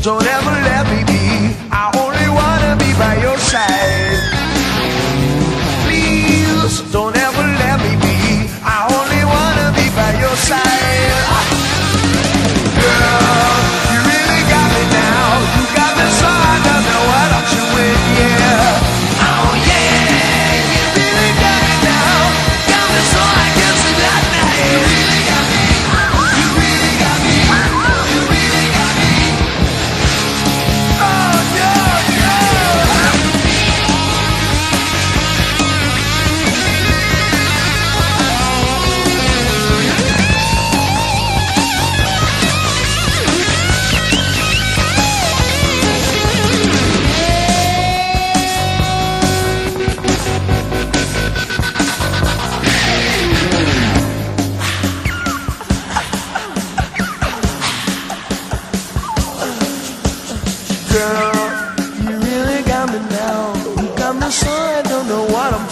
don't ever let me be. I only wanna be by your side. Please, don't ever let me be. I only wanna be by your side. Girl, you really got me now. You got me so I don't know what I'm doing, yeah. Oh yeah, you really got me now. Got me so I can't sleep that night. You really got me. You really got me. You really got me. Oh yeah, yeah. Girl, you really got me now. You got me so I don't know what I'm